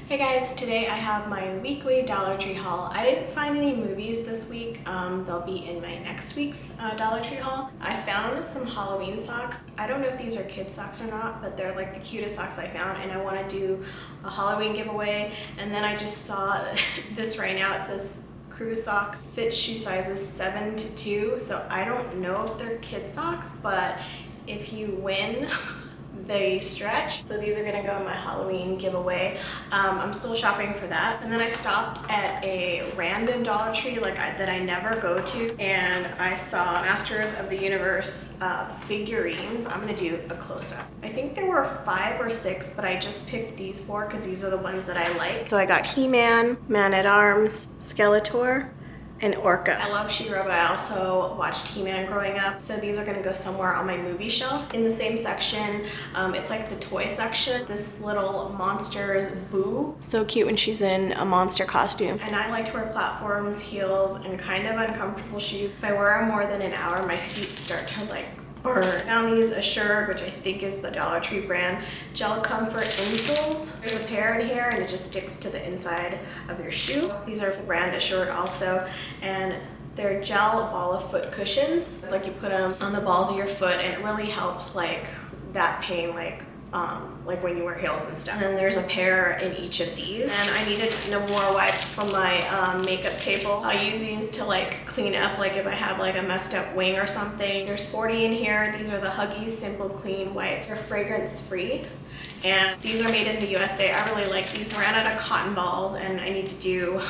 Hey guys, today I have my weekly Dollar Tree haul. I didn't find any movies this week. They'll be in my next week's Dollar Tree haul. I found some Halloween socks. I don't know if these are kid socks or not, but they're like the cutest socks I found, and I want to do a Halloween giveaway. And then I just saw this right now. It says crew socks, fit shoe sizes 7 to 2. So I don't know if they're kid socks, but if you win, they stretch. So these are gonna go in my Halloween giveaway. I'm still shopping for that. And then I stopped at a random Dollar Tree that I never go to, and I saw Masters of the Universe figurines. I'm gonna do a close-up. I think there were 5 or 6, but I just picked these 4 because these are the ones that I like. So I got He-Man, Man-at-Arms, Skeletor, and Orca. I love She-Ra, but I also watched He-Man growing up. So these are gonna go somewhere on my movie shelf. In the same section, it's like the toy section. This little monster's Boo. So cute when she's in a monster costume. And I like to wear platforms, heels, and kind of uncomfortable shoes. If I wear them more than an hour, my feet start to burn. Found these Assured, which I think is the Dollar Tree brand, gel Comfort Insoles. There's a pair in here and it just sticks to the inside of your shoe. These are brand Assured also, and they're gel ball of foot cushions. You put them on the balls of your foot and it really helps that pain when you wear heels and stuff. And then there's a pair in each of these. And I needed more wipes from my makeup table. I'll use these to clean up if I have a messed up wing or something. There's 40 in here. These are the Huggies Simple Clean wipes. They're fragrance free. And these are made in the U.S.A. I really like these. Ran out of cotton balls and I need to do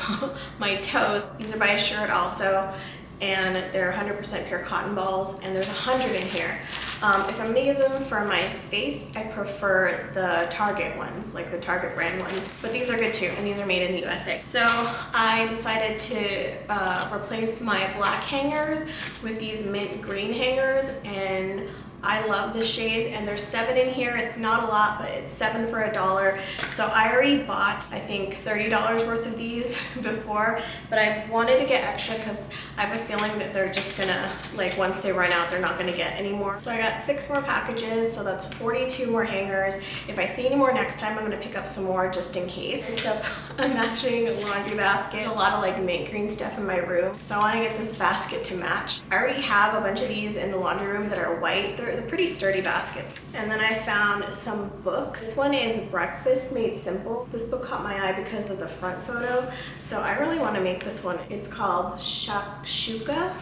my toes. These are by Assured also, and they're 100% pure cotton balls, and there's 100 in here. If I'm gonna use them for my face, I prefer the Target ones, the Target brand ones, but these are good too, and these are made in the USA. So I decided to replace my black hangers with these mint green hangers, and I love this shade, and there's 7 in here. It's not a lot, but it's 7 for $1. So I already bought, I think, $30 worth of these before, but I wanted to get extra because I have a feeling that they're just gonna, once they run out, they're not gonna get any more. So I got 6 more packages, so that's 42 more hangers. If I see any more next time, I'm gonna pick up some more just in case. I picked up a matching laundry basket, a lot of mint green stuff in my room. So I wanna get this basket to match. I already have a bunch of these in the laundry room that are white. They're pretty sturdy baskets. And then I found some books. This one is Breakfast Made Simple. This book caught my eye because of the front photo, so I really want to make this one. It's called Shakshuka.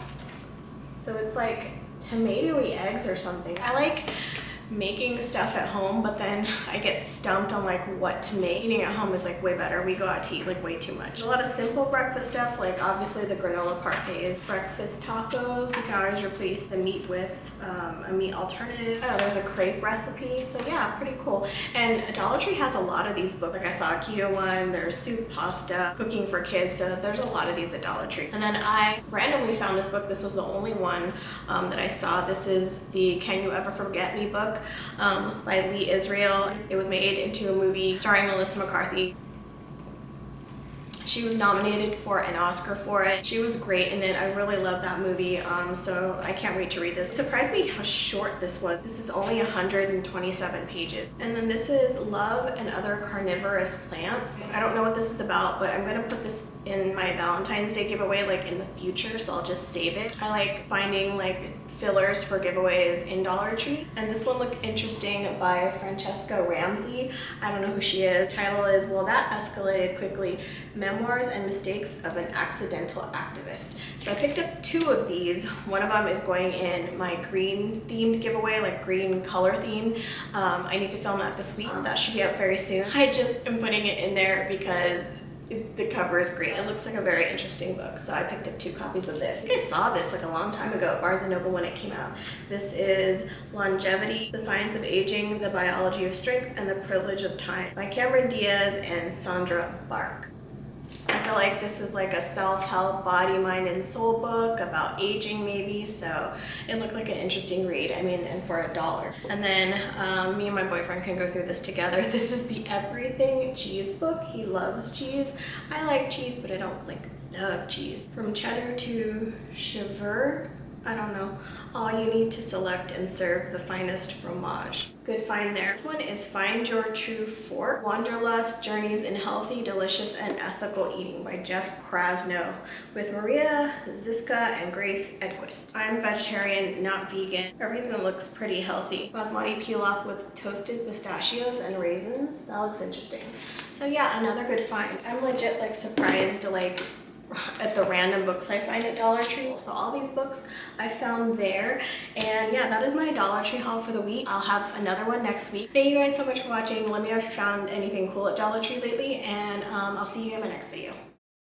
So it's tomatoey eggs or something. I like making stuff at home, but then I get stumped on what to make. Eating at home is way better. We go out to eat way too much. A lot of simple breakfast stuff, obviously the granola parfaits, breakfast tacos. You can always replace the meat with a meat alternative. Oh, there's a crepe recipe. So yeah, pretty cool. And Dollar Tree has a lot of these books. I saw a keto one, there's soup, pasta, cooking for kids. So there's a lot of these at Dollar Tree. And then I randomly found this book. This was the only one that I saw. This is the Can You Ever Forget Me book by Lee Israel. It was made into a movie starring Melissa McCarthy. She was nominated for an Oscar for it. She was great in it. I really love that movie, so I can't wait to read this. It surprised me how short this was. This is only 127 pages. And then this is Love and Other Carnivorous Plants. I don't know what this is about, but I'm gonna put this in my Valentine's Day giveaway in the future, so I'll just save it. I like finding fillers for giveaways in Dollar Tree. And this one looked interesting, by Francesca Ramsey. I don't know who she is. The title is Well That Escalated Quickly, Memoirs and Mistakes of an Accidental Activist. So I picked up 2 of these. One of them is going in my green themed giveaway, green color theme. I need to film that this week. That should be up very soon. I just am putting it in there because the cover is green. It looks like a very interesting book, so I picked up 2 copies of this. I think I saw this a long time ago at Barnes & Noble when it came out. This is Longevity, The Science of Aging, The Biology of Strength, and the Privilege of Time by Cameron Diaz and Sandra Bark. I feel like this is a self-help body, mind, and soul book about aging maybe, so it looked like an interesting read. I mean, and for $1. And then me and my boyfriend can go through this together. This is the Everything Cheese book. He loves cheese. I like cheese, but I don't love cheese. From cheddar to cheddar. I don't know. All you need to select and serve the finest fromage. Good find there. This one is Find Your True Fork, Wanderlust Journeys in Healthy, Delicious, and Ethical Eating by Jeff Krasno with Maria Ziska and Grace Edquist. I'm vegetarian, not vegan. Everything that looks pretty healthy. Basmati pilaf with toasted pistachios and raisins. That looks interesting. So yeah, another good find. I'm legit like surprised like at the random books I find at Dollar Tree. So all these books I found there. And yeah, that is my Dollar Tree haul for the week. I'll have another one next week. Thank you guys so much for watching. Let me know if you found anything cool at Dollar Tree lately, and I'll see you in my next video.